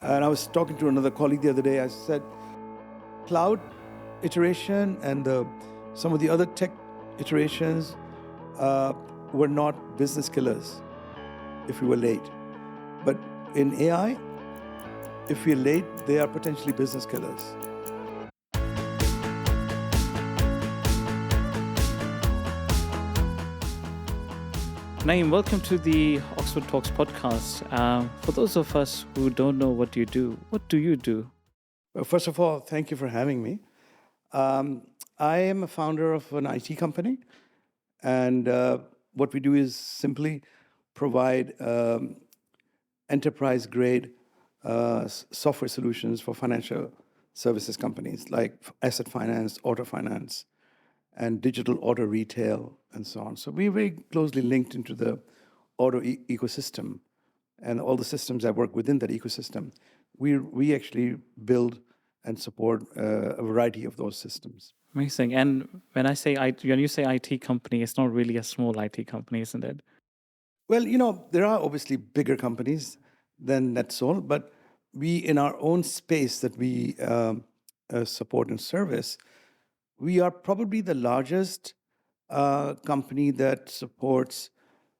And I was talking to another colleague the other day. I said, cloud iteration and some of the other tech iterations were not business killers if we were late. But in AI, if we're late, they are potentially business killers. Naeem, welcome to the Oxford Talks podcast. For those of us who don't know what you do, what do you do? Well, first of all, thank you for having me. I am a founder of an IT company, and what we do is simply provide enterprise-grade software solutions for financial services companies like asset finance, auto finance, and digital auto retail, and so on. So we're very closely linked into the auto ecosystem and all the systems that work within that ecosystem. We actually build and support a variety of those systems. Amazing. And when you say IT company, it's not really a small IT company, isn't it? Well, there are obviously bigger companies than Netzol, but we, in our own space that we support and service, we are probably the largest company that supports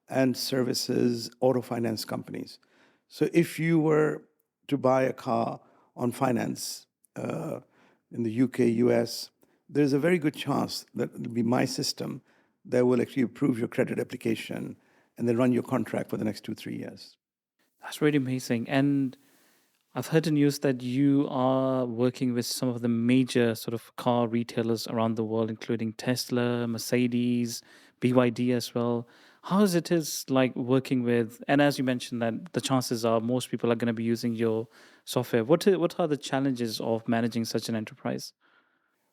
and services auto finance companies. So if you were to buy a car on finance in the UK, US, there's a very good chance that it'll be my system that will actually approve your credit application and then run your contract for the next 2-3 years. That's really amazing. And I've heard the news that you are working with some of the major sort of car retailers around the world, including Tesla, Mercedes, BYD as well. How is it like working with, and as you mentioned that the chances are most people are going to be using your software. What are the challenges of managing such an enterprise?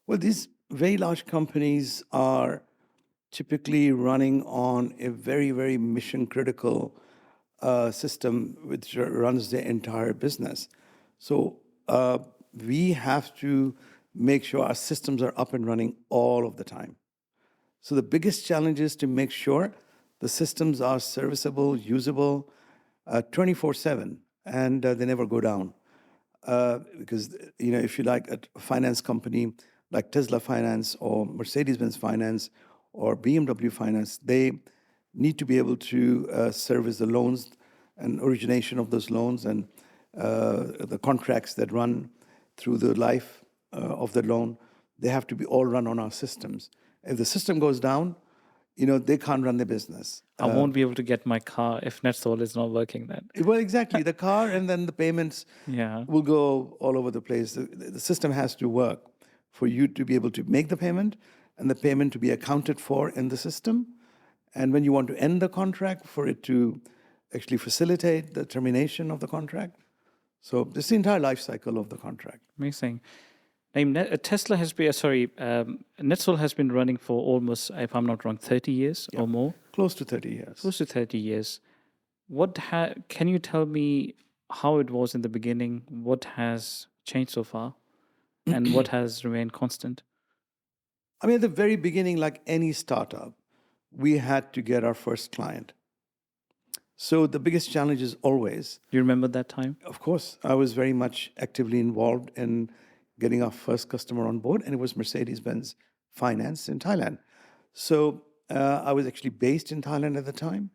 Well, these very large companies are typically running on a very, very mission critical system which runs their entire business. So we have to make sure our systems are up and running all of the time. So the biggest challenge is to make sure the systems are serviceable, usable 24/7, and they never go down. Because if you like a finance company like Tesla Finance or Mercedes-Benz Finance or BMW Finance, they need to be able to service the loans and origination of those loans and the contracts that run through the life of the loan. They have to be all run on our systems. If the system goes down, they can't run their business. I won't be able to get my car if Netzol is not working then. Well, exactly. The car and then the payments Yeah. will go all over the place. The system has to work for you to be able to make the payment and the payment to be accounted for in the system. And when you want to end the contract, for it to actually facilitate the termination of the contract. So this is the entire life cycle of the contract. Amazing. Tesla has been, Netzol has been running for almost, if I'm not wrong, 30 years or more. Close to 30 years. Close to 30 years. Can you tell me how it was in the beginning? What has changed so far? And what has remained constant? I mean, at the very beginning, like any startup, we had to get our first client. So the biggest challenge is always... Do you remember that time? Of course. I was very much actively involved in getting our first customer on board, and it was Mercedes-Benz Finance in Thailand. So I was actually based in Thailand at the time.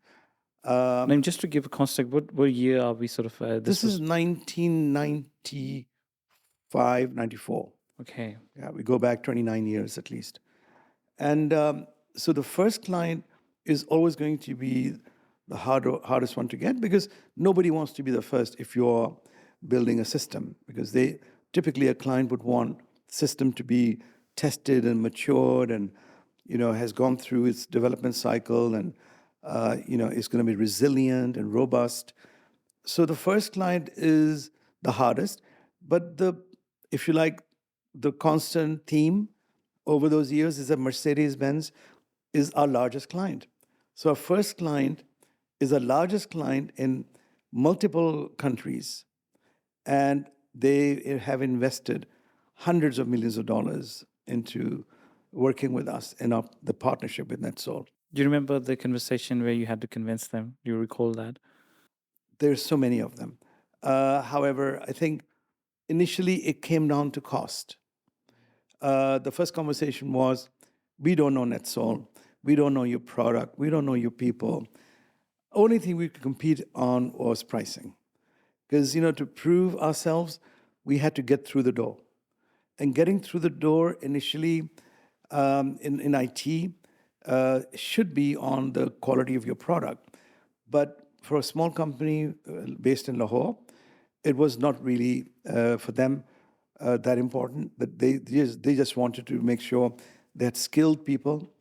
Just to give a context, what year are we sort of... This is 1995, 94. Okay. Yeah, we go back 29 years at least. And so the first client is always going to be the hardest one to get because nobody wants to be the first if you're building a system, because typically a client would want the system to be tested and matured and has gone through its development cycle and is going to be resilient and robust. So the first client is the hardest, but if you like, the constant theme over those years is that Mercedes-Benz is our largest client. So our first client is the largest client in multiple countries, and they have invested hundreds of millions of dollars into working with us in the partnership with Netzol. Do you remember the conversation where you had to convince them? Do you recall that? There's so many of them. However, I think initially it came down to cost. The first conversation was, we don't know Netzol, we don't know your product, we don't know your people. Only thing we could compete on was pricing. Because, to prove ourselves, we had to get through the door. And getting through the door initially in IT should be on the quality of your product. But for a small company based in Lahore, it was not really for them that important. That they just wanted to make sure they had skilled people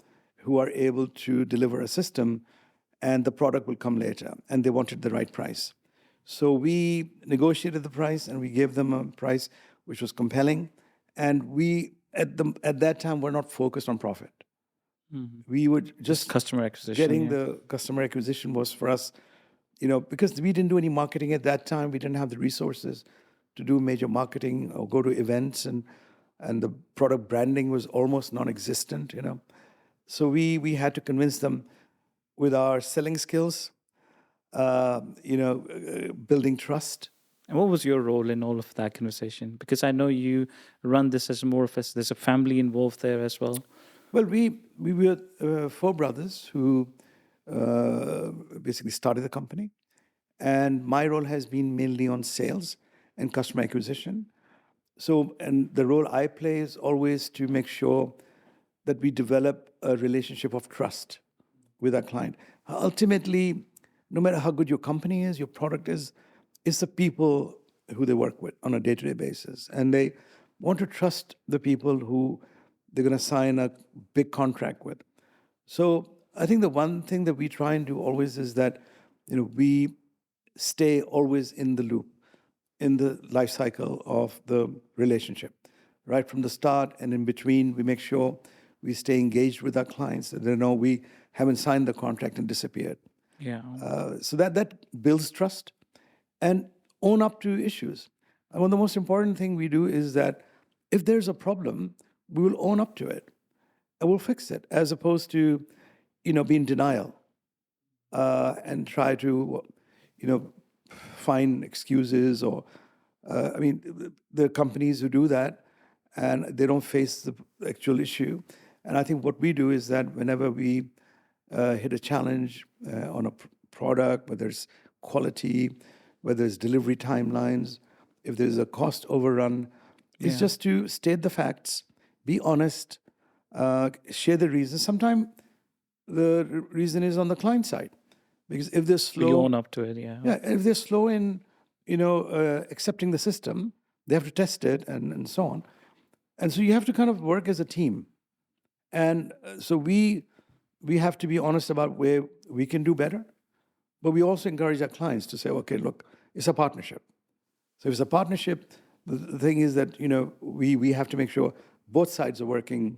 who are able to deliver a system, and the product will come later. And they wanted the right price. So we negotiated the price, and we gave them a price which was compelling. And we at that time were not focused on profit. We would Just just customer acquisition. getting Yeah. the customer acquisition was for us, because we didn't do any marketing at that time. We didn't have the resources to do major marketing or go to events, and the product branding was almost non-existent. So we had to convince them with our selling skills, building trust. And what was your role in all of that conversation? Because I know you run this as more of a, there's a family involved there as well. Well, we were four brothers who basically started the company, and my role has been mainly on sales and customer acquisition. So, and the role I play is always to make sure that we develop a relationship of trust with our client. Ultimately, no matter how good your company is, your product is, it's the people who they work with on a day-to-day basis. And they want to trust the people who they're going to sign a big contract with. So I think the one thing that we try and do always is that, we stay always in the loop, in the life cycle of the relationship, right from the start and in between. We make sure we stay engaged with our clients, that they know we haven't signed the contract and disappeared. Yeah. So that builds trust, and own up to issues. And one of the most important thing we do is that if there's a problem, we will own up to it and we'll fix it, as opposed to, be in denial and try to, find excuses or, the companies who do that and they don't face the actual issue. And I think what we do is that whenever we hit a challenge on a product, whether it's quality, whether it's delivery timelines, if there's a cost overrun, it's Yeah. just to state the facts, be honest, share the reasons. Sometimes the reason is on the client side, because if they're So you slow, own up to it. Yeah. yeah, if they're slow in, accepting the system, they have to test it and so on. And so you have to kind of work as a team. And so we have to be honest about where we can do better, but we also encourage our clients to say, okay, look, it's a partnership. So if it's a partnership, the thing is that, we have to make sure both sides are working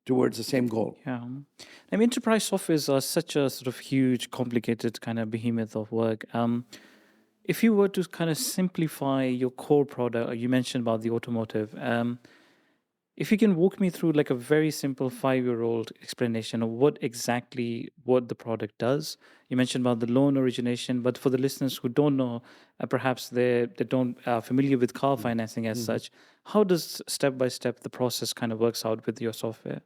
towards the same goal. Yeah. I mean, enterprise softwares are such a sort of huge, complicated kind of behemoth of work. If you were to kind of simplify your core product, you mentioned about the automotive. If you can walk me through like a very simple 5-year-old explanation of what the product does. You mentioned about the loan origination, but for the listeners who don't know, perhaps they don't familiar with car financing as such. How does step by step the process kind of works out with your software?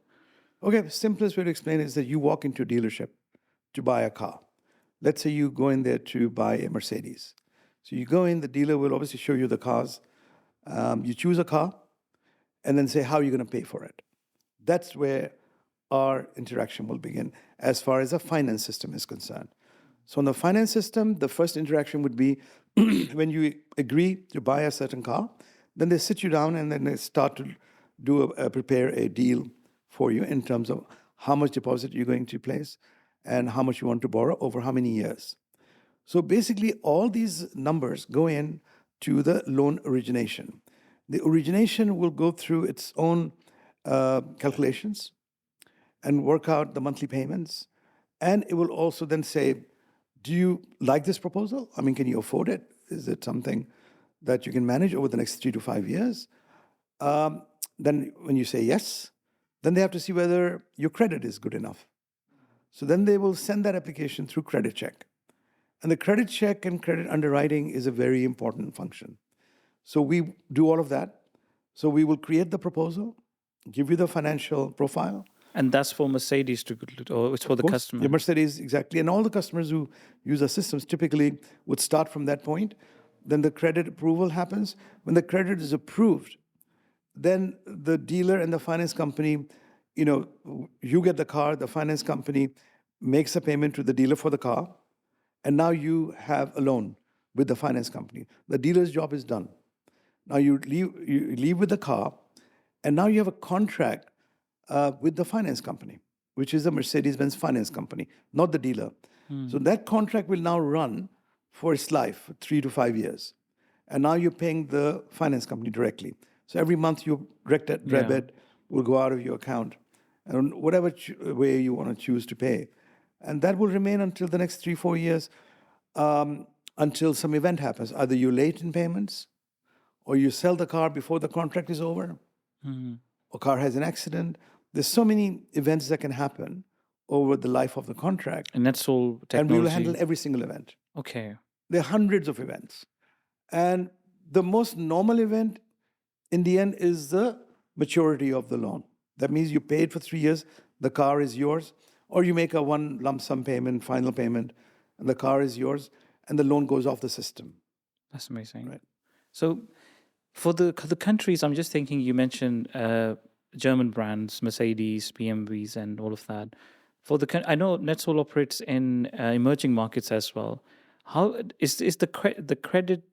Okay, the simplest way to explain it is that you walk into a dealership to buy a car. Let's say you go in there to buy a Mercedes. So you go in, the dealer will obviously show you the cars. You choose a car and then say, how are you going to pay for it? That's where our interaction will begin as far as a finance system is concerned. So in the finance system, the first interaction would be when you agree to buy a certain car, then they sit you down and then they start to prepare a deal for you in terms of how much deposit you're going to place and how much you want to borrow over how many years. So basically, all these numbers go in to the loan origination. The origination will go through its own calculations and work out the monthly payments. And it will also then say, do you like this proposal? I mean, can you afford it? Is it something that you can manage over the next 3 to 5 years? Then when you say yes, then they have to see whether your credit is good enough. So then they will send that application through credit check. And the credit check and credit underwriting is a very important function. So we do all of that. So we will create the proposal, give you the financial profile. And that's for Mercedes or it's for the Of course, customer. your Mercedes, exactly. And all the customers who use our systems typically would start from that point. Then the credit approval happens. When the credit is approved, then the dealer and the finance company, you get the car, the finance company makes a payment to the dealer for the car, and now you have a loan with the finance company. The dealer's job is done. Now you leave with the car, and now you have a contract with the finance company, which is the Mercedes-Benz finance company, not the dealer. So that contract will now run for its life, 3 to 5 years. And now you're paying the finance company directly. So every month your direct debit will go out of your account, and whatever way you want to choose to pay. And that will remain until the next 3, 4 years, until some event happens. Either you're late in payments, or you sell the car before the contract is over, or car has an accident. There's so many events that can happen over the life of the contract. And that's all And we will technology. handle every single event. Okay. There are hundreds of events. And the most normal event in the end is the maturity of the loan. That means you paid for 3 years, the car is yours, or you make a one lump sum payment, final payment, and the car is yours, and the loan goes off the system. That's amazing. Right. So for the countries, I'm just thinking, you mentioned German brands, Mercedes, BMWs, and all of that. I know Netzol operates in emerging markets as well. How is the credit?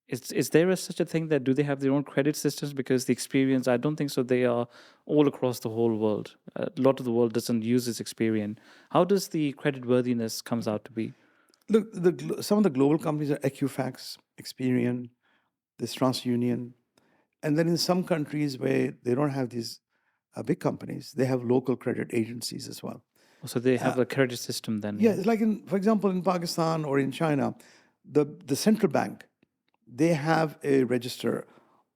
Is there such a thing that do they have their own credit systems? Because the experience, I don't think so. They are all across the whole world. A lot of the world doesn't use this experience. How does the credit worthiness comes out to be? Look, some of the global companies are Equifax, Experian, this TransUnion. And then in some countries where they don't have these big companies, they have local credit agencies as well. So they have a credit system then. Yeah, it's like for example, in Pakistan or in China, the central bank, they have a register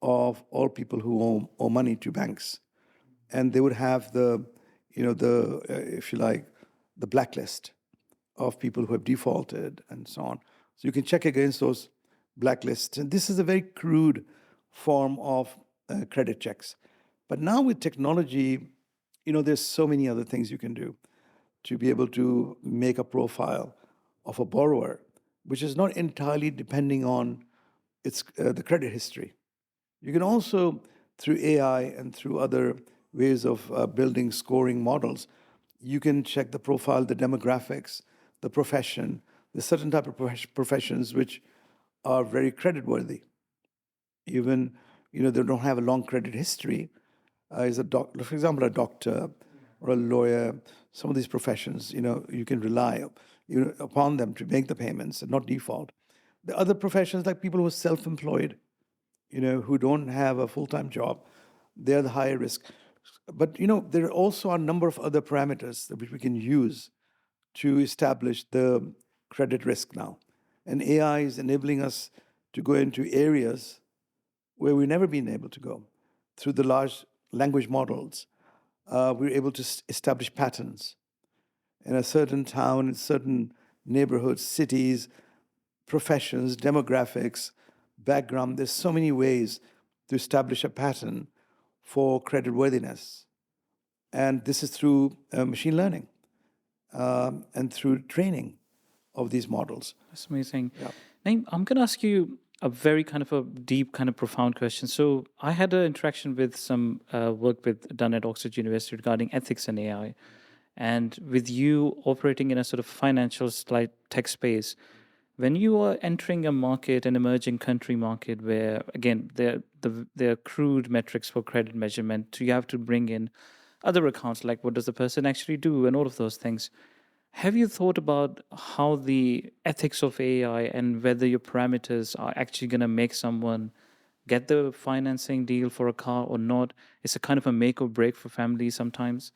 of all people who owe money to banks, and they would have if you like, the blacklist of people who have defaulted and so on. So you can check against those blacklists, and this is a very crude form of credit checks. But now with technology, there's so many other things you can do to be able to make a profile of a borrower, which is not entirely depending on the credit history. You can also, through AI and through other ways of building scoring models, you can check the profile, the demographics, the profession. There's certain type of professions which are very creditworthy. Even, they don't have a long credit history. Is a doctor, for example, a doctor or a lawyer. Some of these professions, you can rely upon them to make the payments and not default. The other professions, like people who are self-employed, who don't have a full-time job, they're the higher risk. But there also are a number of other parameters which we can use to establish the credit risk now. And AI is enabling us to go into areas where we've never been able to go. Through the large language models, we're able to establish patterns in a certain town, in certain neighborhoods, cities, professions, demographics, background. There's so many ways to establish a pattern for creditworthiness. And this is through machine learning and through training of these models. That's amazing. Yeah. Naeem, I'm going to ask you a very kind of a deep, kind of profound question. So I had an interaction with some work done at Oxford University regarding ethics and AI. And with you operating in a sort of financial tech space, when you are entering a market, an emerging country market, where again there are crude metrics for credit measurement, so you have to bring in other accounts like what does the person actually do and all of those things. Have you thought about how the ethics of AI and whether your parameters are actually going to make someone get the financing deal for a car or not? It's a kind of a make or break for families sometimes.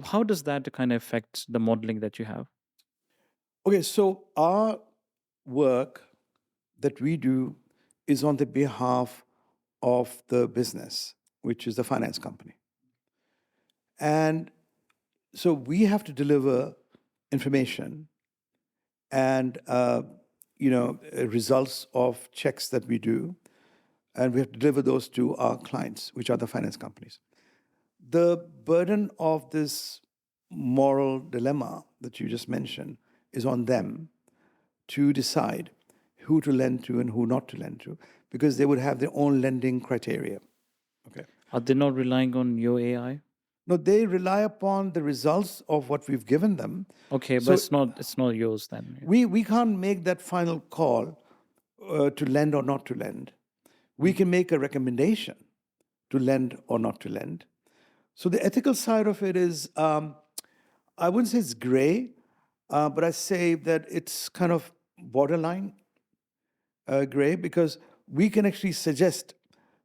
How does that kind of affect the modeling that you have? Okay, so our work that we do is on the behalf of the business, which is the finance company. And so we have to deliver information and results of checks that we do, and we have to deliver those to our clients, which are the finance companies. The burden of this moral dilemma that you just mentioned is on them to decide who to lend to and who not to lend to, because they would have their own lending criteria. Okay. Are they not relying on your AI? No, they rely upon the results of what we've given them. Okay, but So it's not yours then. we can't make that final call to lend or not to lend. We can make a recommendation to lend or not to lend. So the ethical side of it is, I wouldn't say it's gray, but I say that it's kind of borderline gray, because we can actually suggest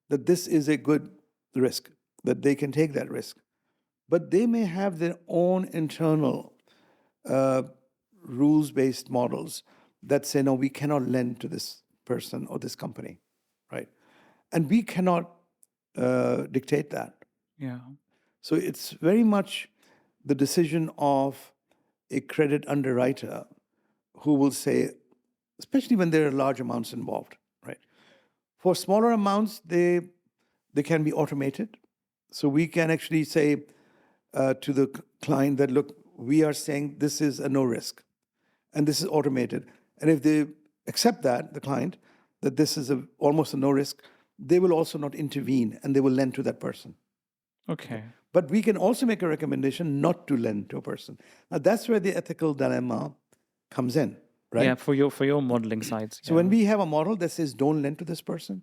that this is a good risk, that they can take that risk. But they may have their own internal rules-based models that say, no, we cannot lend to this person or this company, right? And we cannot dictate that. Yeah. So it's very much the decision of a credit underwriter who will say, especially when there are large amounts involved, right? For smaller amounts, they can be automated. So we can actually say to the client that, look, we are saying this is a no risk, and this is automated. And if they accept that, the client, that this is almost a no risk, they will also not intervene, and they will lend to that person. Okay. But we can also make a recommendation not to lend to a person. Now, that's where the ethical dilemma comes in, right? Yeah, for your modeling sides. So when we have a model that says don't lend to this person,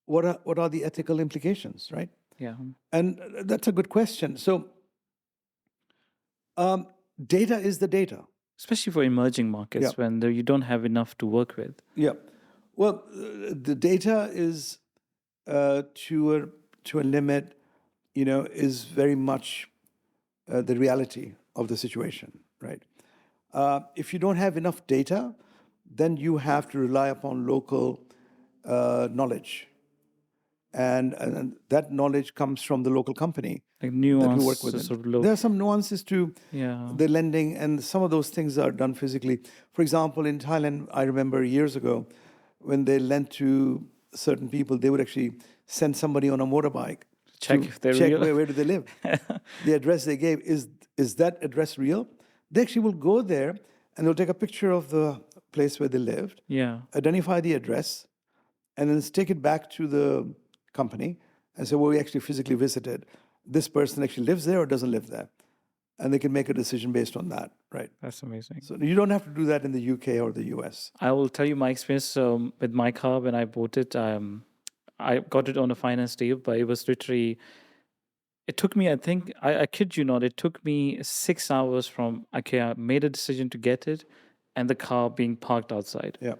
what are the ethical implications, right? Yeah. And that's a good question. So data is the data. Especially for emerging markets, Yeah. when you don't have enough to work with. Yeah. Well, the data is to a limit, is very much the reality of the situation, right? If you don't have enough data, then you have to rely upon local knowledge. And that knowledge comes from the local company Like that we work nuance with. sort of There are some nuances to Yeah. the lending, and some of those things are done physically. For example, in Thailand, I remember years ago, when they lent to certain people, they would actually send somebody on a motorbike Check to if they're check real. where do they live. The address they gave, is that address real? They actually will go there and they'll take a picture of the place where they lived, Yeah. identify the address, and then take it back to the company and say, well, we actually physically visited. This person actually lives there or doesn't live there. And they can make a decision based on that, right? That's amazing. So you don't have to do that in the UK or the US. I will tell you my experience with my car when I bought it. I got it on a finance deal, but it was literally. It took me, I think, I kid you not, it took me 6 hours from okay, I made a decision to get it, and the car being parked outside. Yeah.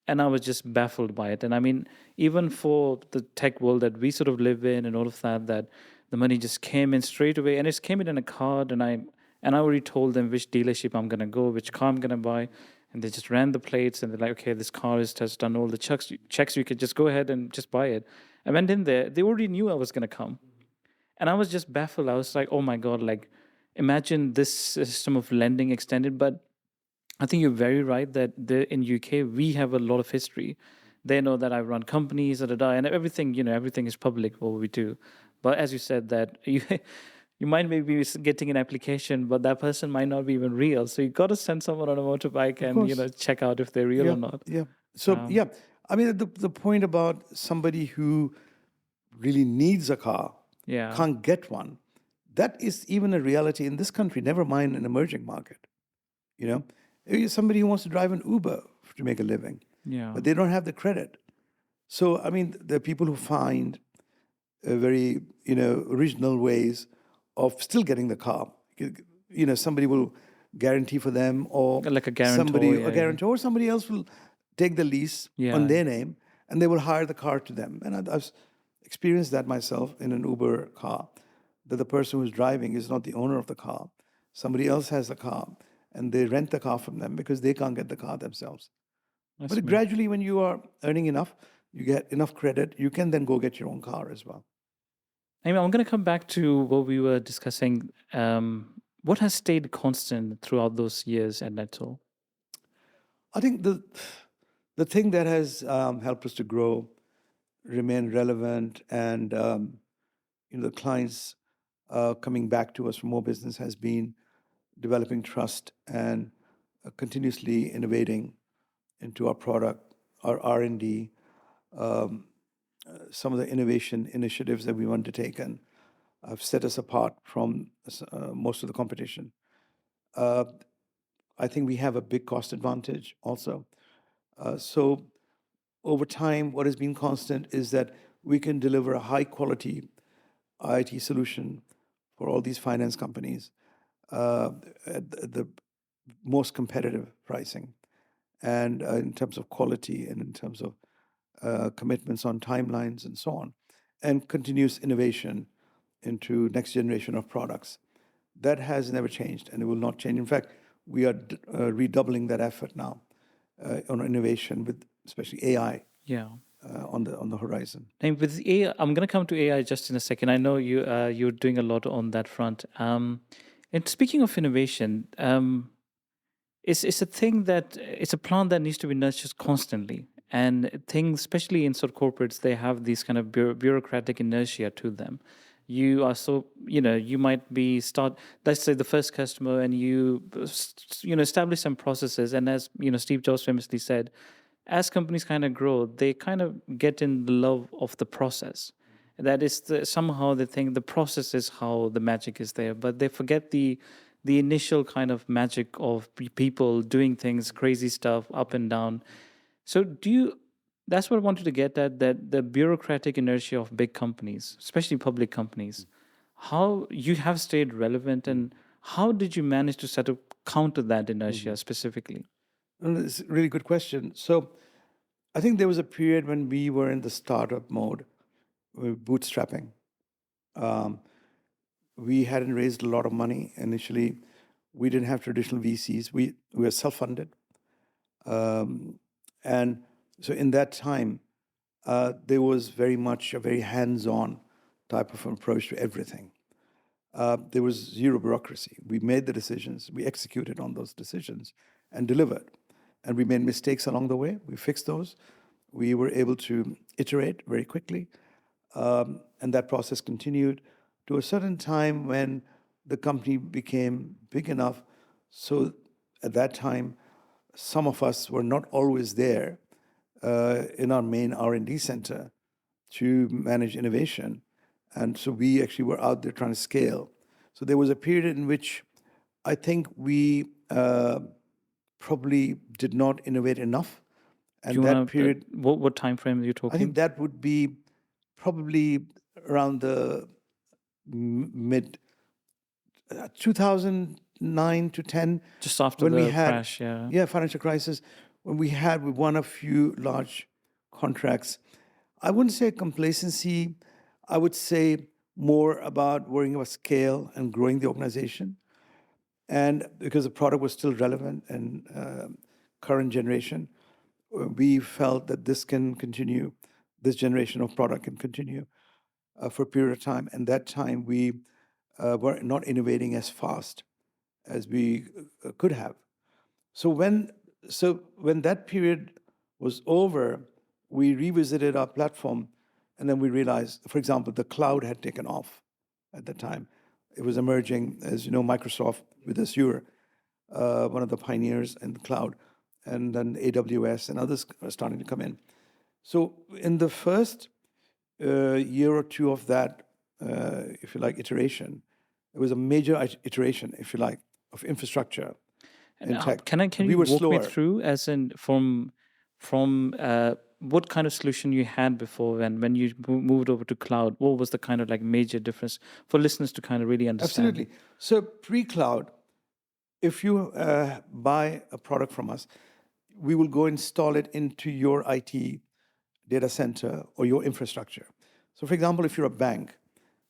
And I was just baffled by it. And I mean, even for the tech world that we sort of live in and all of that, that the money just came in straight away, and it came in a card, and I already told them which dealership I'm gonna go, which car I'm gonna buy, and they just ran the plates, and they're like, okay, this car has done all the checks. You could just go ahead and just buy it. I went in there. They already knew I was gonna come, and I was just baffled. I was like, oh my god, like imagine this system of lending extended, but I think you're very right that in UK we have a lot of history. They know that I run companies, and everything. Everything is public what we do. But as you said, that you might maybe be getting an application, but that person might not be even real. So you got to send someone on a motorbike and course. check out if they're real Yeah. or not. Yeah. So, yeah, I mean, the point about somebody who really needs a car, Yeah. can't get one, that is even a reality in this country, never mind an emerging market. Somebody who wants to drive an Uber to make a living, Yeah. but they don't have the credit. So, I mean, there are people who find very, original ways of still getting the car. Somebody will guarantee for them, or Like a guarantor, yeah, a guarantor, or somebody else will take the lease Yeah. on their name, and they will hire the car to them. And I've experienced that myself in an Uber car, that the person who's driving is not the owner of the car. Somebody else has the car, and they rent the car from them because they can't get the car themselves. That's But gradually, when you are earning enough, you get enough credit, you can then go get your own car as well. I mean, I'm going to come back to what we were discussing. What has stayed constant throughout those years at Netzol? I think the thing that has helped us to grow, remain relevant, and the clients coming back to us for more business has been developing trust and continuously innovating into our product, our R&D, some of the innovation initiatives that we've undertaken have set us apart from most of the competition. Uh, I think we have a big cost advantage also. So over time, what has been constant is that we can deliver a high quality IT solution for all these finance companies at the most competitive pricing, and in terms of quality and in terms of commitments on timelines and so on, and continuous innovation into next generation of products. That has never changed, and it will not change. In fact, we are redoubling that effort now on innovation with especially AI Yeah. on the horizon. And with AI, I'm going to come to AI just in a second. I know you're doing a lot on that front. And speaking of innovation, it's a thing that it's a plant that needs to be nurtured constantly. And things, especially in sort of corporates, they have these kind of bureaucratic inertia to them. You are so, you might be let's say the first customer, and establish some processes. And as Steve Jobs famously said, as companies kind of grow, they kind of get in the love of the process. That is somehow they think the process is how the magic is there, but they forget the initial kind of magic of people doing things, crazy stuff, up and down. So that's what I wanted to get at, that the bureaucratic inertia of big companies, especially public companies, how you have stayed relevant, and how did you manage to sort of counter that inertia specifically? And it's a really good question. So I think there was a period when we were in the startup mode, bootstrapping. Um, we hadn't raised a lot of money initially. We didn't have traditional VCs. We were self-funded. And so in that time, there was very much a very hands-on type of approach to everything. There was zero bureaucracy. We made the decisions, we executed on those decisions and delivered. And we made mistakes along the way. We fixed those. We were able to iterate very quickly. And that process continued to a certain time when the company became big enough. So at that time, some of us were not always there in our main R&D center to manage innovation. And so we actually were out there trying to scale. So there was a period in which I think we probably did not innovate enough. Do And you that want to, period, what time frame are you I think talking? that would be probably around the mid 2009 to 10, Just after when we the had, crash, yeah. yeah, financial crisis, when we won a few large contracts. I wouldn't say complacency. I would say more about worrying about scale and growing the organization. And because the product was still relevant and current generation, we felt that this can continue, this generation of product can continue for a period of time. And that time we were not innovating as fast as we could have. So when that period was over, we revisited our platform, and then we realized, for example, the cloud had taken off at the time. It was emerging, as you know, Microsoft with Azure, one of the pioneers in the cloud, and then AWS and others are starting to come in. So in the first year or two of that, if you like, iteration, it was a major iteration, if you like, of infrastructure in tech. Can We you were walk me slower. through, as in from what kind of solution you had before, and when you moved over to cloud, what was the kind of like major difference for listeners to kind of really understand? Absolutely. So pre-cloud, if you buy a product from us, we will go install it into your IT data center or your infrastructure. So for example, if you're a bank,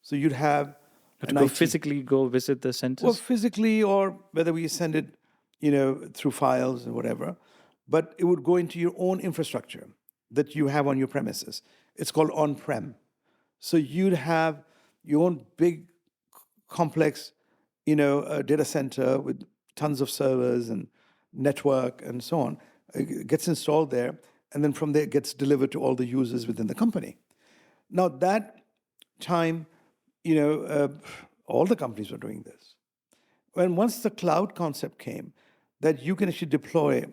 so you'd have To an go IT, physically go visit the well, centers? physically, or whether we send it, through files or whatever, but it would go into your own infrastructure that you have on your premises. It's called on-prem. So you'd have your own big, complex, data center with tons of servers and network and so on. gets installed there, and then from there it gets delivered to all the users within the company. Now that time, all the companies were doing this. When once the cloud concept came, that you can actually deploy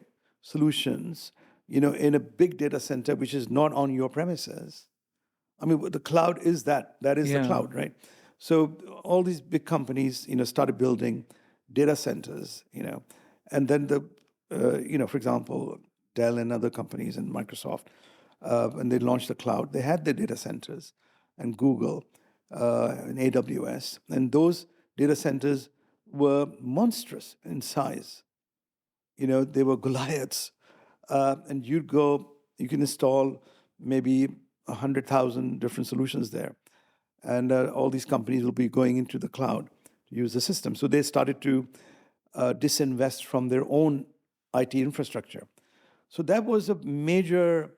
solutions, in a big data center which is not on your premises. I mean, the cloud is that. That is the Yeah. cloud, right? So all these big companies, started building data centers, and then for example, Dell and other companies and Microsoft, when they launched the cloud, they had their data centers, and Google, and AWS, and those data centers were monstrous in size. They were Goliaths, and you can install maybe 100,000 different solutions there, and all these companies will be going into the cloud to use the system. So they started to disinvest from their own IT infrastructure. So that was a major,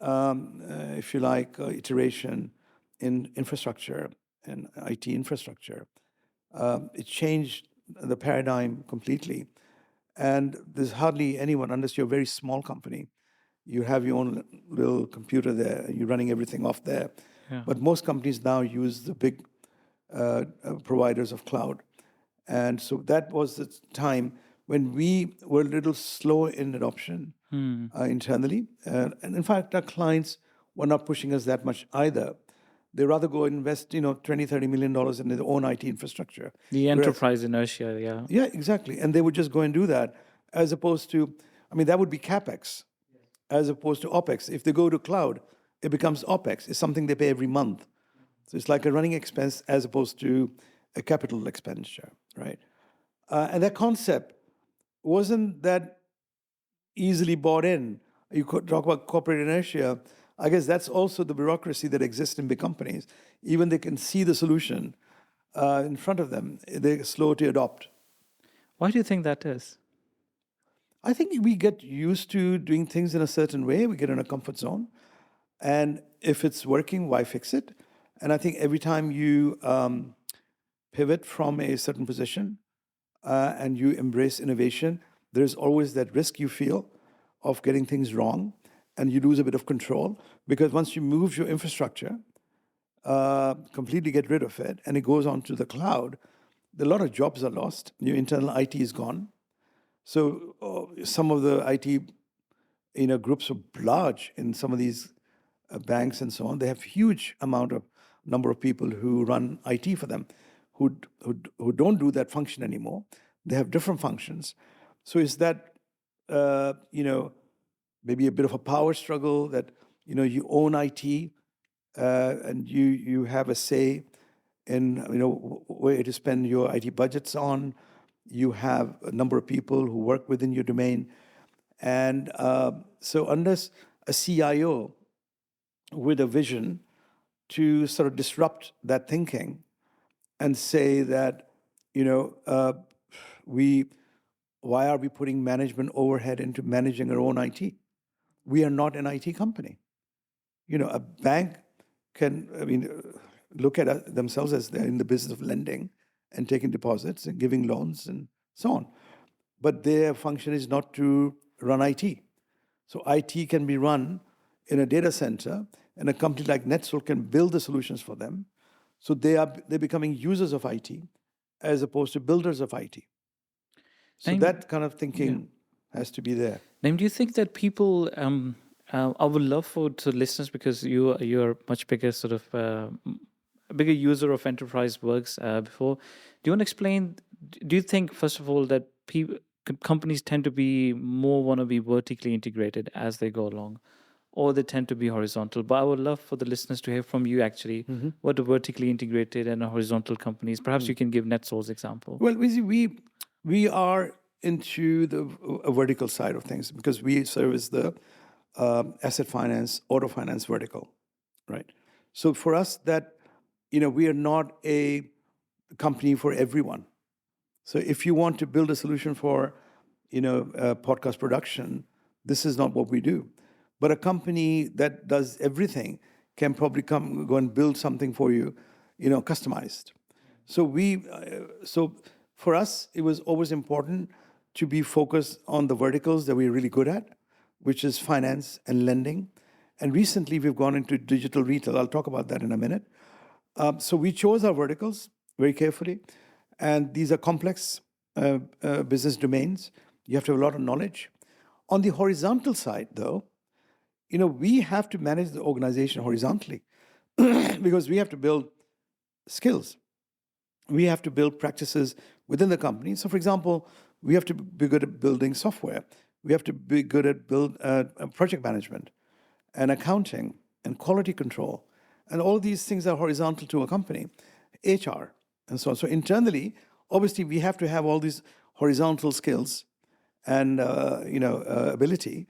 if you like, iteration in infrastructure and IT infrastructure. It changed the paradigm completely. And there's hardly anyone, unless you're a very small company, you have your own little computer there, you're running everything off there. Yeah. But most companies now use the big providers of cloud. And so that was the time when we were a little slow in adoption internally. And in fact, our clients were not pushing us that much either. They rather go invest, $20, $30 million in their own IT infrastructure. The Whereas- enterprise inertia, yeah. yeah, exactly. And they would just go and do that, as opposed to, that would be CapEx as opposed to OpEx. If they go to cloud, it becomes OpEx. It's something they pay every month. So it's like a running expense as opposed to a capital expenditure, right? And that concept wasn't that easily bought in. You could talk about corporate inertia. I guess that's also the bureaucracy that exists in big companies. Even they can see the solution in front of them, they're slow to adopt. Why do you think that is? I think we get used to doing things in a certain way. We get in a comfort zone. And if it's working, why fix it? And I think every time you pivot from a certain position and you embrace innovation, there's always that risk you feel of getting things wrong, and you lose a bit of control. Because once you move your infrastructure, completely get rid of it, and it goes onto the cloud, a lot of jobs are lost. Your internal IT is gone. So some of the IT, groups are large in some of these banks and so on. They have huge number of people who run IT for them, who don't do that function anymore. They have different functions. So is that maybe a bit of a power struggle that you own IT and you have a say in where to spend your IT budgets on. You have a number of people who work within your domain. And so unless a CIO with a vision to sort of disrupt that thinking and say that, why are we putting management overhead into managing our own IT? We are not an IT company. A bank can, look at themselves as they're in the business of lending and taking deposits and giving loans and so on. But their function is not to run IT. So IT can be run in a data center, and a company like Netzol can build the solutions for them. So they're becoming users of IT as opposed to builders of IT. So Naeem, that kind of thinking has to be there. Naeem, do you think that people? I would love for to listeners, because you're much bigger sort of a bigger user of enterprise works before. Do you want to explain? Do you think first of all that companies tend to want to be vertically integrated as they go along, or they tend to be horizontal? But I would love for the listeners to hear from you actually what are vertically integrated and horizontal companies. Perhaps you can give Netzol's example. Well, we are into the vertical side of things because we service the asset finance, auto finance vertical, right? So for us, that we are not a company for everyone. So if you want to build a solution for podcast production, this is not what we do. But a company that does everything can probably go and build something for you, customized. So for us, it was always important to be focused on the verticals that we're really good at, which is finance and lending. And recently we've gone into digital retail. I'll talk about that in a minute. So we chose our verticals very carefully. And these are complex business domains. You have to have a lot of knowledge. On the horizontal side, though, we have to manage the organization horizontally because we have to build skills. We have to build practices within the company. So, for example, we have to be good at building software. We have to be good at project management and accounting and quality control. And all of these things are horizontal to a company, HR, and so on. So internally, obviously, we have to have all these horizontal skills and ability.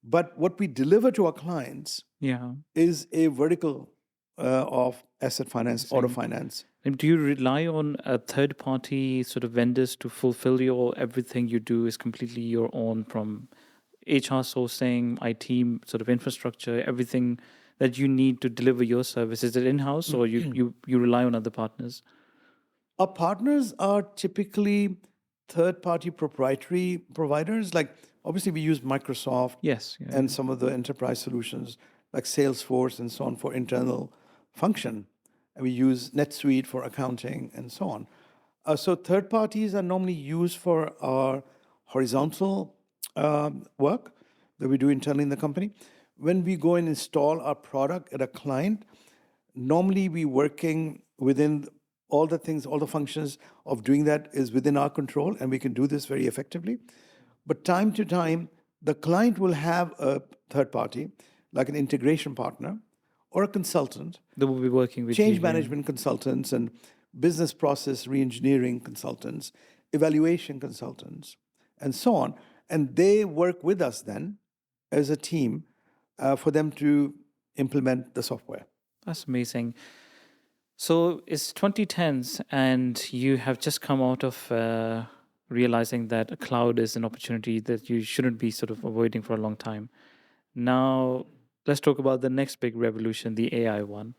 But what we deliver to our clients Yeah. is a vertical of asset finance, auto finance. And do you rely on a third party sort of vendors to fulfill your everything you do is completely your own, from HR sourcing, IT sort of infrastructure, everything that you need to deliver your service? Is it in-house or you rely on other partners? Our partners are typically third-party proprietary providers. Like, obviously, we use Microsoft Yes. Yeah. and some of the enterprise solutions like Salesforce and so on for internal function. And we use NetSuite for accounting and so on. So third parties are normally used for our horizontal work that we do internally in the company. When we go and install our product at a client, normally we working within all the things, all the functions of doing that is within our control, and we can do this very effectively. But time to time, the client will have a third party, like an integration partner or a consultant, They will be working with change you. management consultants and business process reengineering consultants, evaluation consultants, and so on. And they work with us then as a team for them to implement the software. That's amazing. So it's 2010s, and you have just come out of realizing that a cloud is an opportunity that you shouldn't be sort of avoiding for a long time. Now, let's talk about the next big revolution, the AI one.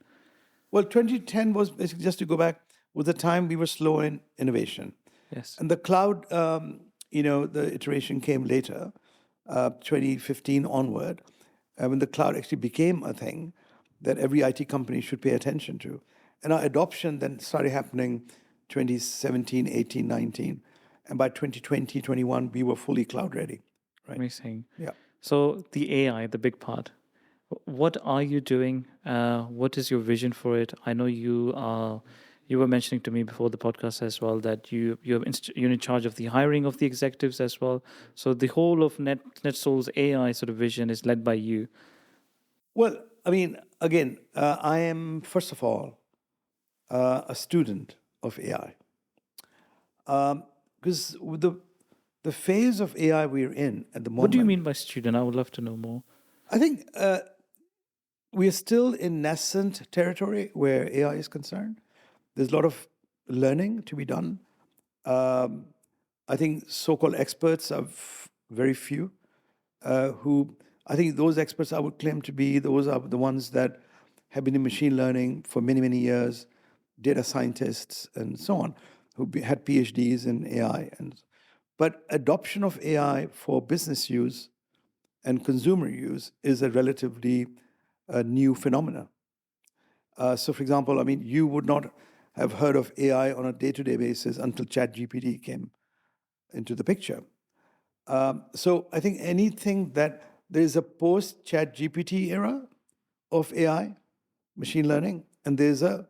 Well, 2010 was basically, just to go back, was the time we were slow in innovation. Yes. And the cloud, the iteration came later, 2015 onward, when the cloud actually became a thing that every IT company should pay attention to. And our adoption then started happening 2017, 18, 19. And by 2020, 21, we were fully cloud ready. Right? Amazing. Yeah. So the AI, the big part. What are you doing? What is your vision for it? I know you were mentioning to me before the podcast as well that you're in charge of the hiring of the executives as well. So the whole of Netzool's AI sort of vision is led by you. Well, I mean, again, I am, first of all, a student of AI. Because the phase of AI we're in at the moment. What do you mean by student? I would love to know more. I think we are still in nascent territory where AI is concerned. There's a lot of learning to be done. I think so-called experts are very few. Who I think those experts I would claim to be those are the ones that have been in machine learning for many, many years, data scientists and so on, who had PhDs in AI. But adoption of AI for business use and consumer use is a relatively new phenomena. So, for example, I mean, you would not have heard of AI on a day-to-day basis until ChatGPT came into the picture. So I think anything that there is a post-ChatGPT era of AI, machine learning, and there's a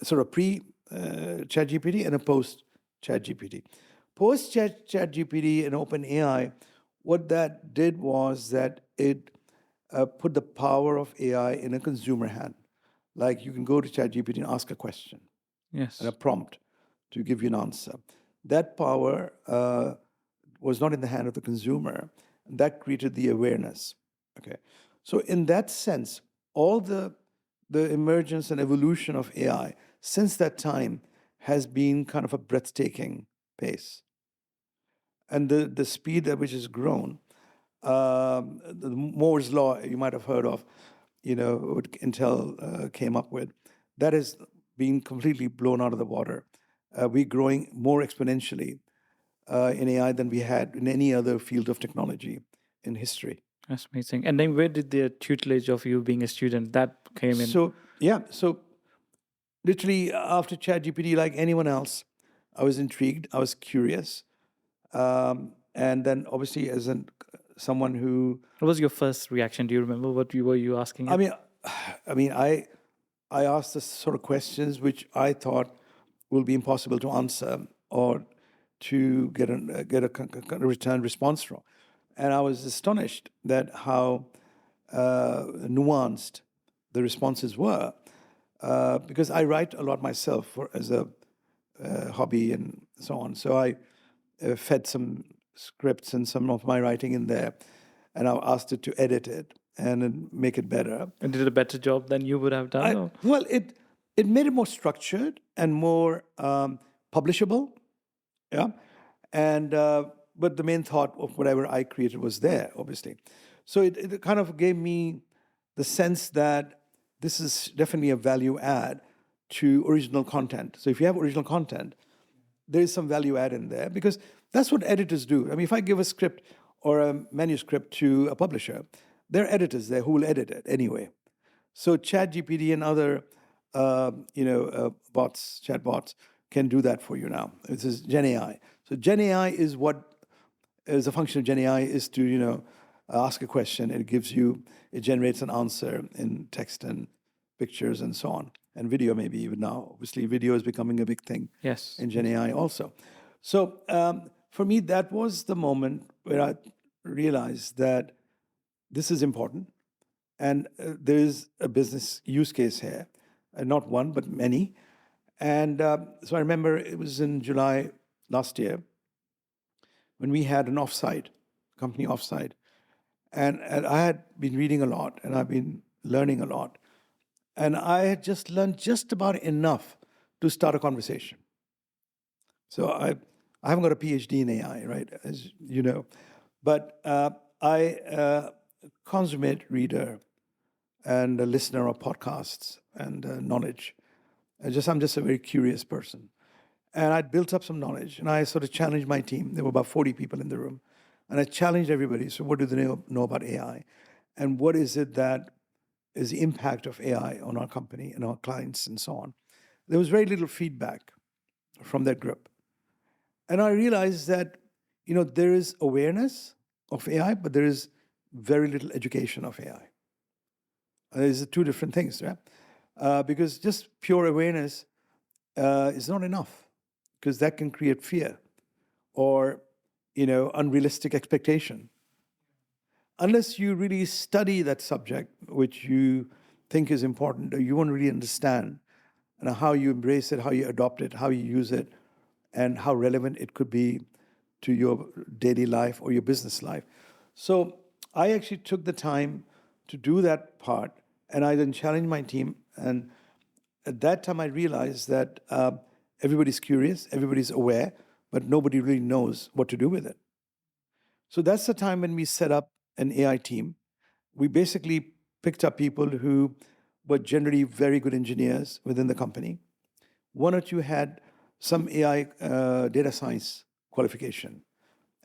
sort of pre-ChatGPT and a post-ChatGPT. Post-ChatGPT and OpenAI, what that did was that it put the power of AI in a consumer hand. Like you can go to ChatGPT and ask a question Yes. and a prompt to give you an answer. That power was not in the hand of the consumer. And that created the awareness. Okay, so in that sense, all the emergence and evolution of AI since that time has been kind of a breathtaking pace. And the speed at which it's grown, the Moore's law you might have heard of, what Intel came up with, that has been completely blown out of the water. We're growing more exponentially in AI than we had in any other field of technology in history. That's amazing. And then where did the tutelage of you being a student that came in? So yeah, so literally after ChatGPT, like anyone else, I was intrigued. I was curious, and then obviously someone who, What was your first reaction? Do you remember what you were you asking I it? mean, I asked the sort of questions which I thought will be impossible to answer or to get a return response from, and I was astonished that how nuanced the responses were, because I write a lot myself as a hobby and so on. So I fed some scripts and some of my writing in there, and I asked it to edit it and then make it better. And did it a better job than you would have done? Or? Well, it made it more structured and more publishable, yeah. And but the main thought of whatever I created was there, obviously. So it kind of gave me the sense that this is definitely a value add to original content. So if you have original content, there is some value add in there because that's what editors do. I mean, if I give a script or a manuscript to a publisher, there are editors there who will edit it anyway. So ChatGPT and other, bots, chatbots can do that for you now. This is Gen AI. So Gen AI is a function of Gen AI is to, ask a question. It generates an answer in text and pictures and so on. And video maybe even now. Obviously, video is becoming a big thing Yes. in Gen AI also. So for me, that was the moment where I realized that this is important. And there is a business use case here, not one, but many. And so I remember it was in July last year when we had an offsite, company offsite. And I had been reading a lot and I've been learning a lot. And I had just learned just about enough to start a conversation. So I haven't got a PhD in AI, right, as you know. But I consummate reader and a listener of podcasts and knowledge. I'm just a very curious person. And I'd built up some knowledge and I sort of challenged my team. There were about 40 people in the room. And I challenged everybody. So what do they know about AI? And what is it that is the impact of AI on our company and our clients and so on? There was very little feedback from that group. And I realized that, there is awareness of AI, but there is very little education of AI. These are two different things, right? Because just pure awareness is not enough, because that can create fear or, unrealistic expectation. Unless you really study that subject, which you think is important, or you want to really understand how you embrace it, how you adopt it, how you use it, and how relevant it could be to your daily life or your business life. So I actually took the time to do that part, and I then challenged my team. And at that time, I realized that everybody's curious, everybody's aware, but nobody really knows what to do with it. So that's the time when we set up an AI team. We basically picked up people who were generally very good engineers within the company. One or two had some AI data science qualification.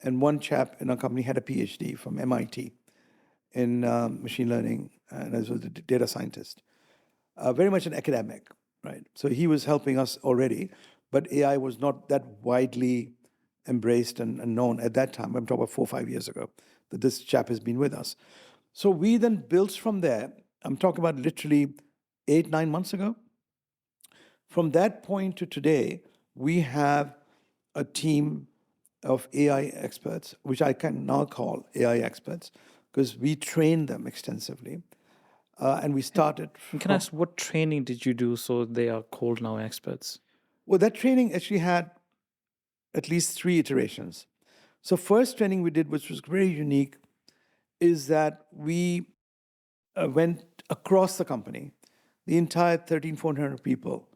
And one chap in our company had a PhD from MIT in machine learning, and as was a data scientist. Very much an academic, right? So he was helping us already, but AI was not that widely embraced and known at that time. I'm talking about 4 or 5 years ago that this chap has been with us. So we then built from there. I'm talking about literally 8, 9 months ago. From that point to today, we have a team of AI experts, which I can now call AI experts, because we train them extensively. And we started. And can I ask, what training did you do so they are called now experts? Well, that training actually had at least 3 iterations. So first training we did, which was very unique, is that we went across the company, the entire 1,400 people,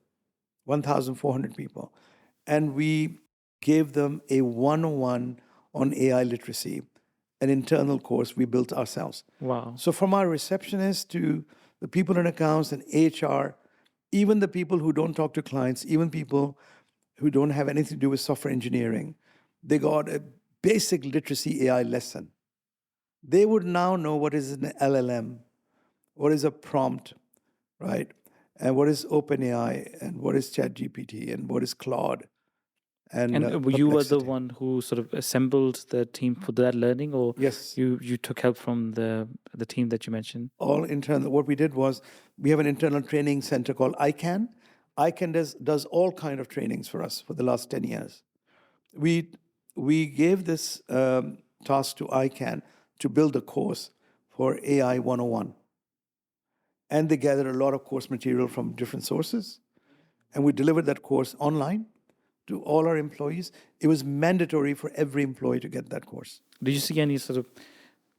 1,400 people, and we gave them a 101 on AI literacy, an internal course we built ourselves. Wow. So from our receptionists to the people in accounts and HR, even the people who don't talk to clients, even people who don't have anything to do with software engineering, they got a basic literacy AI lesson. They would now know what is an LLM, what is a prompt, right? And what is OpenAI, and what is ChatGPT, and what is Claude, and And you were the Perplexity. one who sort of assembled the team for that learning, or Yes, you took help from the team that you mentioned? all internal. What we did was we have an internal training center called ICANN. ICANN does all kind of trainings for us for the last 10 years. We we gave this task to ICANN to build a course for AI 101. And they gathered a lot of course material from different sources. And we delivered that course online to all our employees. It was mandatory for every employee to get that course. Did you see any sort of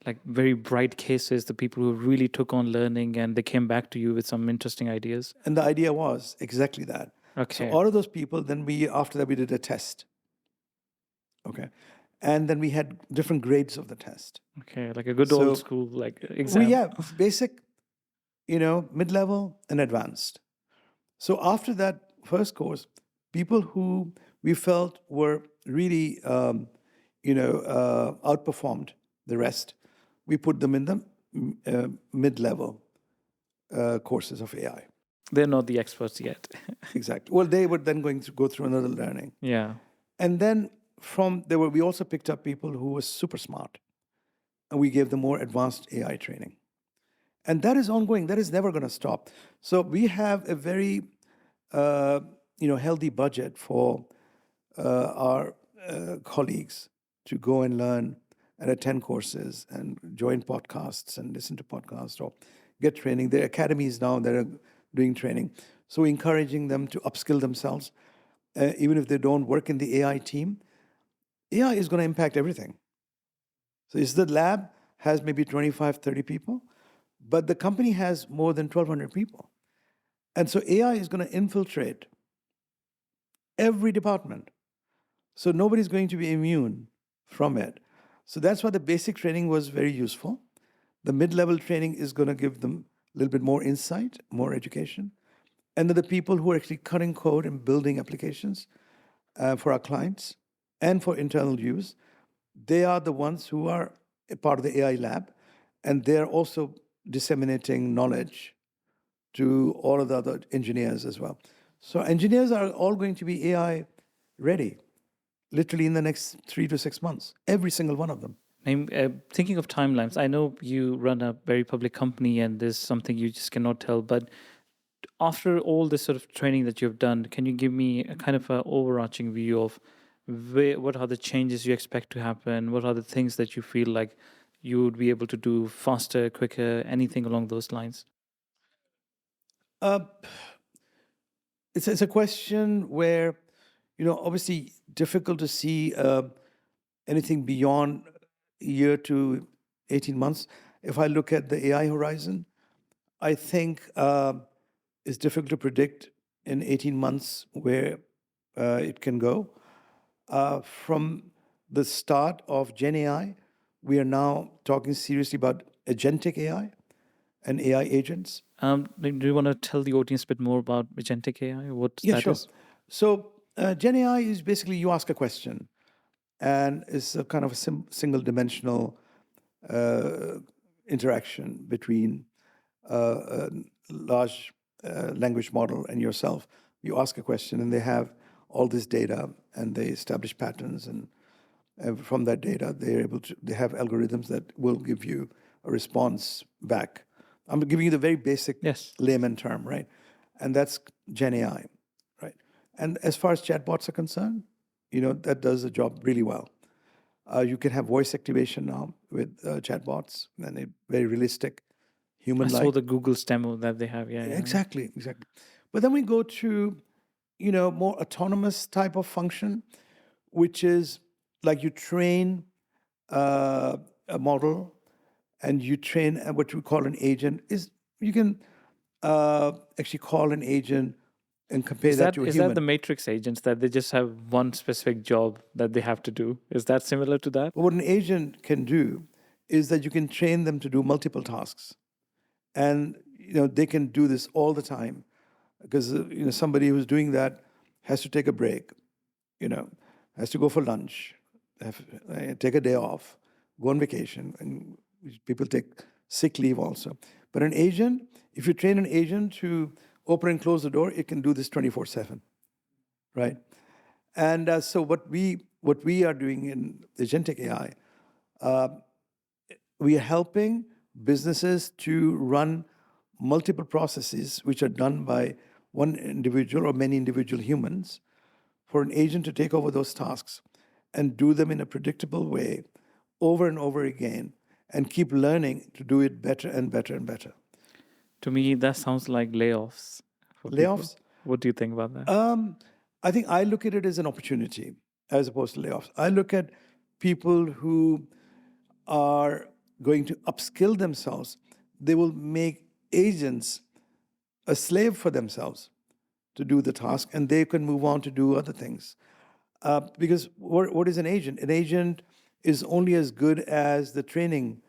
like very bright cases, the people who really took on learning and they came back to you with some interesting ideas? And the idea was exactly that. So Okay. all of those people, then after that, we did a test. Okay. And then we had different grades of the test. Okay, like a good So old school like we exam. have basic, mid-level and advanced. So after that first course, people who we felt were really, outperformed the rest, we put them in the mid-level courses of AI. They're not the experts yet. Exactly. Well, they were then going to go through another learning, Yeah. and then we also picked up people who were super smart, and we gave them more advanced AI training, and that is ongoing. That is never going to stop. So we have a very healthy budget for our colleagues to go and learn and attend courses and join podcasts and listen to podcasts or get training. There are academies now that are doing training. So we're encouraging them to upskill themselves. Even if they don't work in the AI team, AI is going to impact everything. So the lab has maybe 25, 30 people, but the company has more than 1,200 people. And so AI is going to infiltrate every department. So nobody's going to be immune from it. So that's why the basic training was very useful. The mid-level training is going to give them a little bit more insight, more education. And then the people who are actually cutting code and building applications for our clients and for internal use, they are the ones who are a part of the AI lab, and they're also disseminating knowledge to all of the other engineers as well. So engineers are all going to be AI ready, literally in the next 3 to 6 months, every single one of them. Thinking of timelines, I know you run a very public company and there's something you just cannot tell, but after all this sort of training that you've done, can you give me a kind of an overarching view of what are the changes you expect to happen? What are the things that you feel like you would be able to do faster, quicker, anything along those lines? Uh, it's a question where, obviously difficult to see anything beyond a year to 18 months. If I look at the AI horizon, I think it's difficult to predict in 18 months where it can go. From the start of Gen AI, we are now talking seriously about agentic AI and AI agents. Do you want to tell the audience a bit more about agentic AI? What Yeah, that sure. is? So Gen AI is basically you ask a question, and it's a kind of a single dimensional interaction between a large language model and yourself. You ask a question, and they have all this data, and they establish patterns, and from that data, they have algorithms that will give you a response back. I'm giving you the very basic Yes. layman term, right? And that's Gen AI, right? And as far as chatbots are concerned, that does the job really well. You can have voice activation now with chatbots, and they're very realistic, I human saw like. the Google demo that they have. Yeah, yeah. Exactly, exactly. But then we go to, more autonomous type of function, which is like you train a model and you train what we call an agent. Is you can actually call an agent and compare that to a Is that the human. matrix agents that they just have one specific job that they have to do? Is that similar to that? But what an agent can do is that you can train them to do multiple tasks, and they can do this all the time because somebody who's doing that has to take a break, you know, has to go for lunch, take a day off, go on vacation, and People take sick leave also. But an agent, if you train an agent to open and close the door, it can do this 24/7, right? And so what we are doing in agentic AI, we are helping businesses to run multiple processes which are done by one individual or many individual humans, for an agent to take over those tasks and do them in a predictable way over and over again, and keep learning to do it better and better and better. To me, that sounds like layoffs for people. Layoffs? What do you think about that? I think I look at it as an opportunity as opposed to layoffs. I look at people who are going to upskill themselves. They will make agents a slave for themselves to do the task, and they can move on to do other things. Because what is an agent? An agent is only as good as the training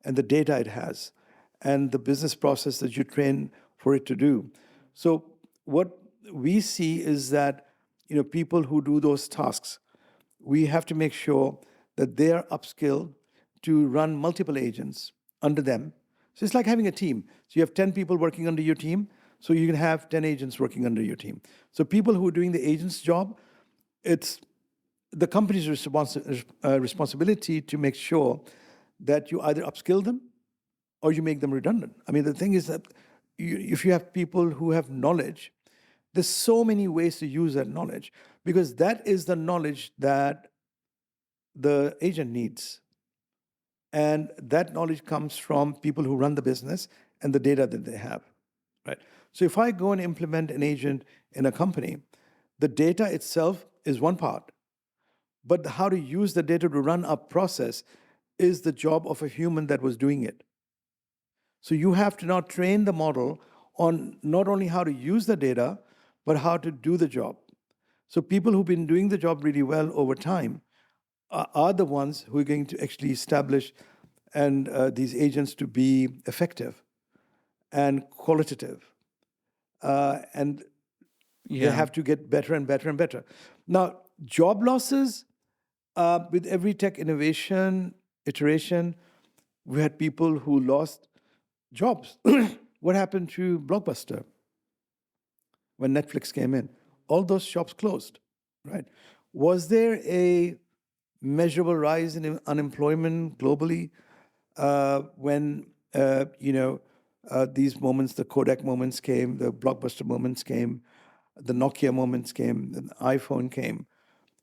and the data it has, and the business process that you train for it to do. So what we see is that people who do those tasks, we have to make sure that they are upskilled to run multiple agents under them. So it's like having a team. So you have 10 people working under your team, so you can have 10 agents working under your team. So people who are doing the agent's job, it's the company's responsibility to make sure that you either upskill them or you make them redundant. I mean, the thing is that if you have people who have knowledge, there's so many ways to use that knowledge, because that is the knowledge that the agent needs. And that knowledge comes from people who run the business and the data that they have, right? So if I go and implement an agent in a company, the data itself is one part, but how to use the data to run a process is the job of a human that was doing it. So you have to now train the model on not only how to use the data, but how to do the job. So people who've been doing the job really well over time are the ones who are going to actually establish and these agents to be effective and qualitative. And they Yeah. have to get better and better and better. Now, job losses, with every tech innovation, iteration, we had people who lost jobs. What happened to Blockbuster when Netflix came in? All those shops closed, right? Was there a measurable rise in unemployment globally when these moments, the Kodak moments came, the Blockbuster moments came, the Nokia moments came, the iPhone came?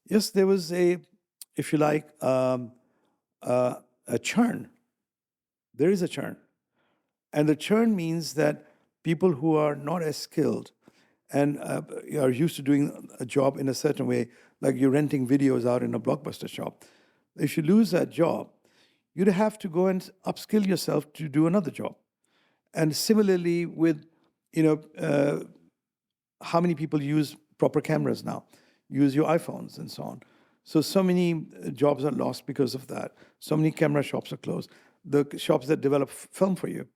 Yes, there was if you like, a churn. There is a churn. And the churn means that people who are not as skilled and are used to doing a job in a certain way, like you're renting videos out in a Blockbuster shop, if you lose that job, you'd have to go and upskill yourself to do another job. And similarly with, how many people use proper cameras now, use your iPhones and so on. So many jobs are lost because of that. So many camera shops are closed. The shops that develop film for you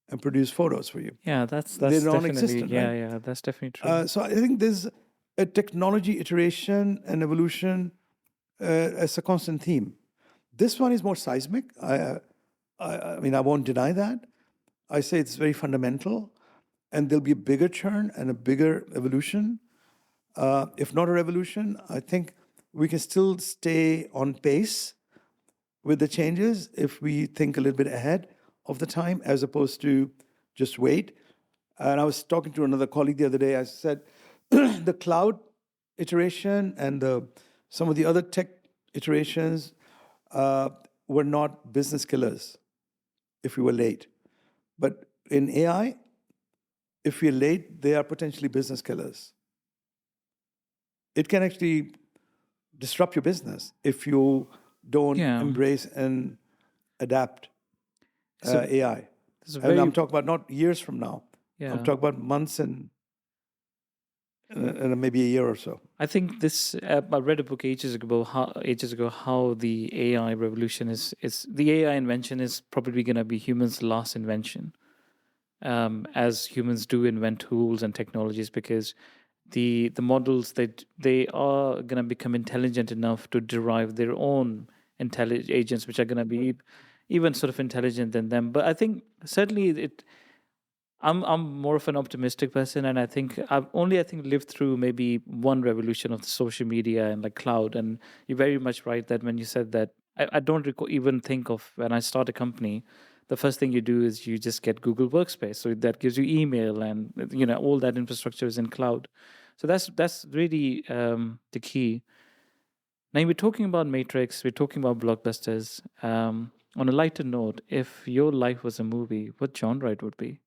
and produce photos for you, Yeah, that's they're definitely, non-existent, yeah, right? yeah, that's definitely true. So I think there's a technology iteration and evolution as a constant theme. This one is more seismic. I mean, I won't deny that. I say it's very fundamental, and there'll be a bigger churn and a bigger evolution. If not a revolution, I think we can still stay on pace with the changes if we think a little bit ahead of the time as opposed to just wait. And I was talking to another colleague the other day. I said, the cloud iteration and some of the other tech iterations were not business killers if we were late. But in AI, if we're late, they are potentially business killers. It can actually disrupt your business if you don't Yeah. embrace and adapt So AI. this is And very, I'm talking about not years from now. yeah. I'm talking about months and maybe a year or so. I think this. I read a book ages ago. How the AI revolution is the AI invention is probably going to be humans' last invention, as humans do invent tools and technologies, because the models that they are going to become intelligent enough to derive their own agents, which are going to be, even sort of intelligent than them. But I think certainly I'm more of an optimistic person, and I think I think lived through maybe one revolution of the social media and like cloud. And you're very much right that when you said that, I don't even think of when I start a company, the first thing you do is you just get Google Workspace, so that gives you email, and all that infrastructure is in cloud. So that's really the key. Now we're talking about Matrix, we're talking about blockbusters. On a lighter note, if your life was a movie, what genre it would be?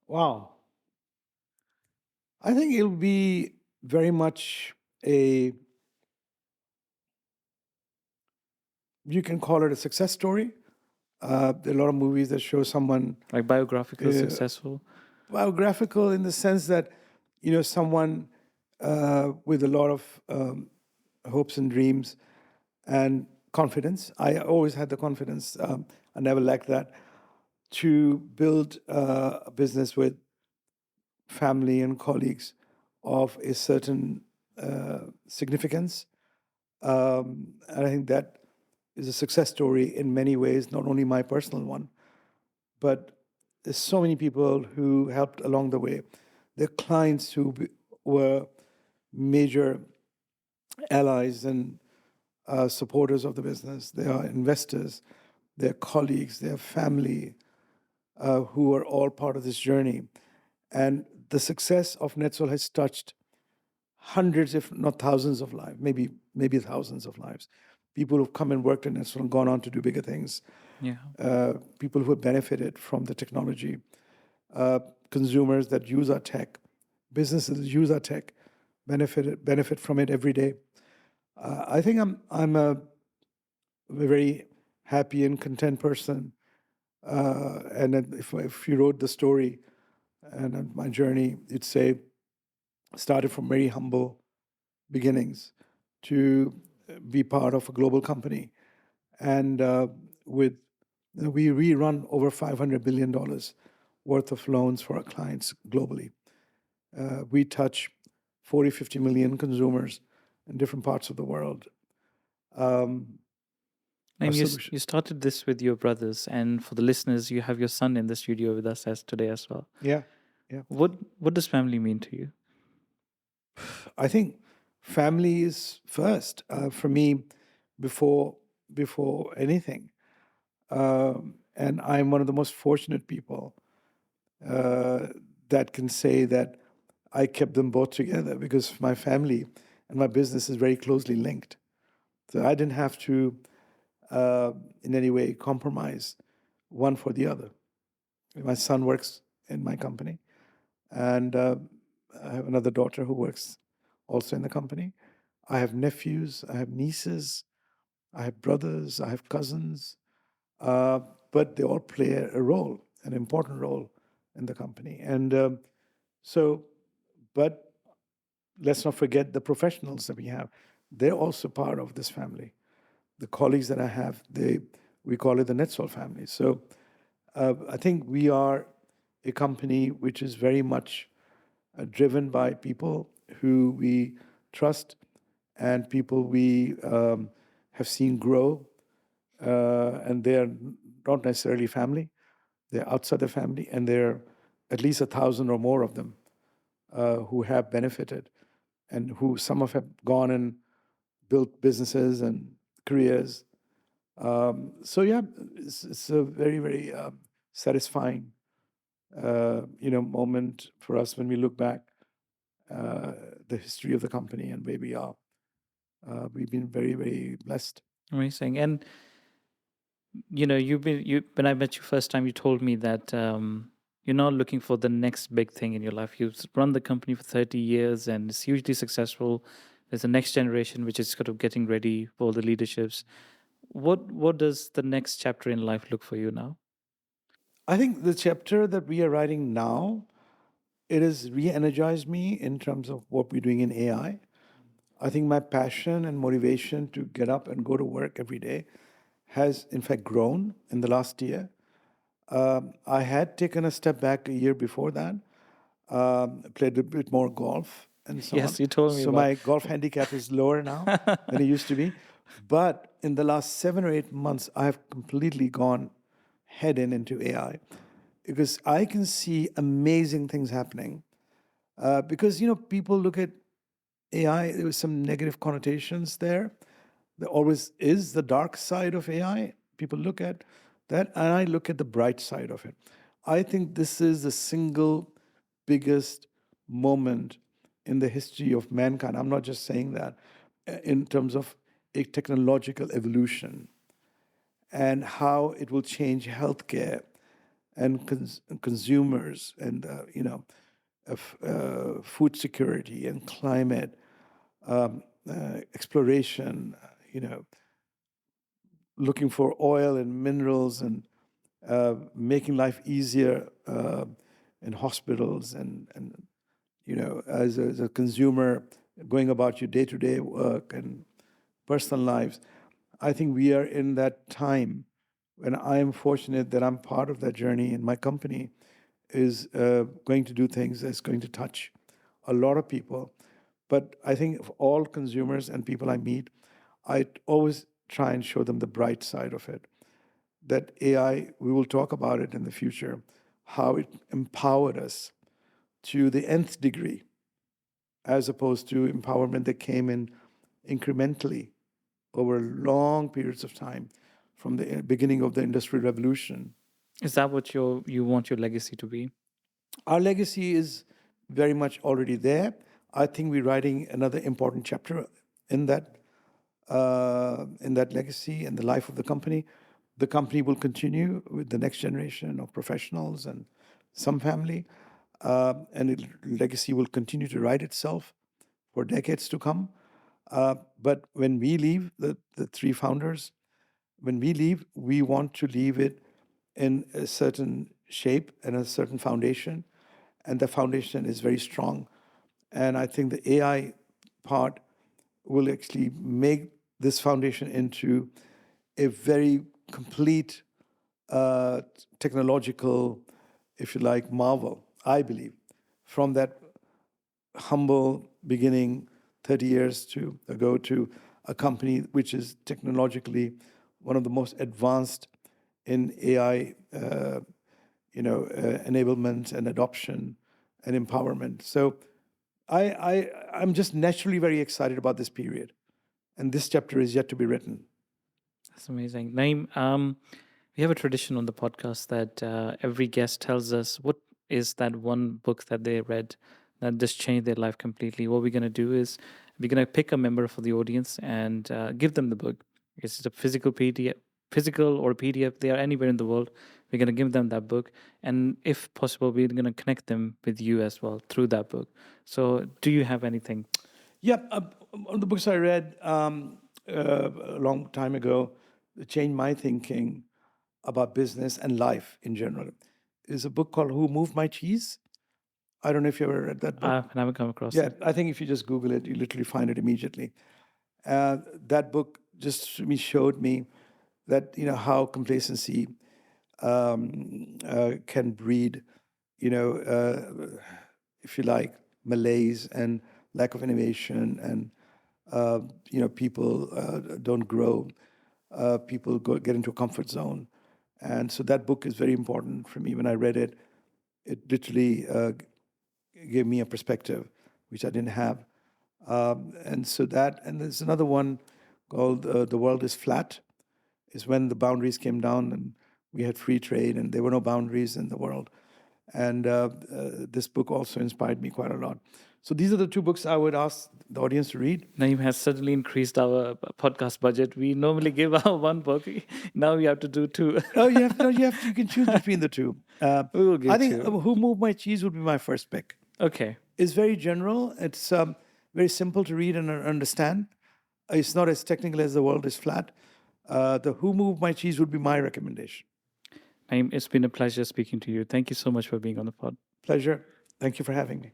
Wow. I think it'll be very much a, you can call it a success story. There are a lot of movies that show someone Like biographical, uh, successful. biographical in the sense that, someone with a lot of hopes and dreams and confidence. I always had the confidence, I never lacked that, to build a business with family and colleagues of a certain significance. And I think that is a success story in many ways, not only my personal one, but there's so many people who helped along the way. They're clients who were major allies and supporters of the business. They are investors, they're colleagues, they're family, who are all part of this journey. And the success of Netzol has touched hundreds, if not thousands, of lives, maybe thousands of lives. People who've come and worked in Netzol and gone on to do bigger things. Yeah. People who have benefited from the technology, consumers that use our tech, businesses that use our tech, benefit from it every day. I think I'm a very happy and content person. And then if you wrote the story and my journey, you'd say started from very humble beginnings to be part of a global company, and with we run over $500 billion worth of loans for our clients globally. We touch 40, 50 million consumers in different parts of the world. Our And solution. you started this with your brothers, and for the listeners, you have your son in the studio with us as today as well. Yeah, yeah. What does family mean to you? I think family is first for me before anything. And I'm one of the most fortunate people uh, that can say that I kept them both together because my family and my business is very closely linked. So I didn't have to, in any way, compromise one for the other. My son works in my company, and I have another daughter who works also in the company. I have nephews, I have nieces, I have brothers, I have cousins, uh, but they all play a role, an important role in the company. And so, but let's not forget the professionals that we have. They're also part of this family. The colleagues that I have, we call it the Netzol family. So I think we are a company which is very much driven by people who we trust and people we have seen grow. And they're not necessarily family, they're outside the family, and there are at least 1,000 or more of them who have benefited and who some of have gone and built businesses and careers. So yeah, it's a very, very satisfying moment for us when we look back the history of the company and where we are. We've been very, very blessed. Amazing. And you when I met you first time, you told me that you're not looking for the next big thing in your life. You've run the company for 30 years and it's hugely successful. There's a next generation which is sort of getting ready for all the leaderships. What does the next chapter in life look for you now? I think the chapter that we are writing now, it has re-energized me in terms of what we're doing in AI. I think my passion and motivation to get up and go to work every day has, in fact, grown in the last year. I had taken a step back a year before that, played a bit more golf and so on. Yes, you told me So about. my golf handicap is lower now than it used to be. But in the last 7 or 8 months, I have completely gone head in into AI because I can see amazing things happening. Because people look at AI, there was some negative connotations there. There always is the dark side of AI. People look at that, and I look at the bright side of it. I think this is the single biggest moment in the history of mankind. I'm not just saying that in terms of a technological evolution and how it will change healthcare and consumers and food security and climate exploration, looking for oil and minerals and making life easier in hospitals and as a consumer going about your day-to-day work and personal lives. I think we are in that time when I am fortunate that I'm part of that journey, and my company is going to do things that's going to touch a lot of people. But I think of all consumers and people I meet, I always try and show them the bright side of it. That AI, we will talk about it in the future, how it empowered us to the nth degree, as opposed to empowerment that came in incrementally over long periods of time from the beginning of the Industrial Revolution. Is that what you want your legacy to be? Our legacy is very much already there. I think we're writing another important chapter in that legacy and the life of the company. The company will continue with the next generation of professionals and some family, and legacy will continue to write itself for decades to come. But when we leave, the three founders, when we leave, we want to leave it in a certain shape and a certain foundation, and the foundation is very strong. And I think the AI part will actually make this foundation into a very complete technological, if you like, marvel, I believe, from that humble beginning 30 years ago to a company which is technologically one of the most advanced in AI, enablement and adoption and empowerment. So I'm just naturally very excited about this period, and this chapter is yet to be written. That's amazing. Naeem, we have a tradition on the podcast that every guest tells us what is that one book that they read that just changed their life completely. What we're going to do is we're going to pick a member for the audience and give them the book. It's a physical PDF, physical or PDF. They are anywhere in the world. We're going to give them that book, and if possible, we're going to connect them with you as well through that book. So, do you have anything? Yeah, one of the books I read a long time ago that changed my thinking about business and life in general is a book called Who Moved My Cheese? I don't know if you ever read that book. I've never come across Yeah, it. I think if you just Google it, you literally find it immediately. That book just showed me that how complacency can breed, if you like, malaise and lack of innovation, and people don't grow, people get into a comfort zone, and so that book is very important for me. When I read it, it literally gave me a perspective which I didn't have. And so that, and there's another one called The World is Flat, is when the boundaries came down and we had free trade and there were no boundaries in the world. And this book also inspired me quite a lot. So these are the two books I would ask the audience to read. Naeem has suddenly increased our podcast budget. We normally give out one book. Now we have to do two. Oh, you can choose between the two. We will give I think two. Who Moved My Cheese would be my first pick. Okay. It's very general. It's very simple to read and understand. It's not as technical as The World is Flat. The Who Moved My Cheese would be my recommendation. Naeem, it's been a pleasure speaking to you. Thank you so much for being on the pod. Pleasure. Thank you for having me.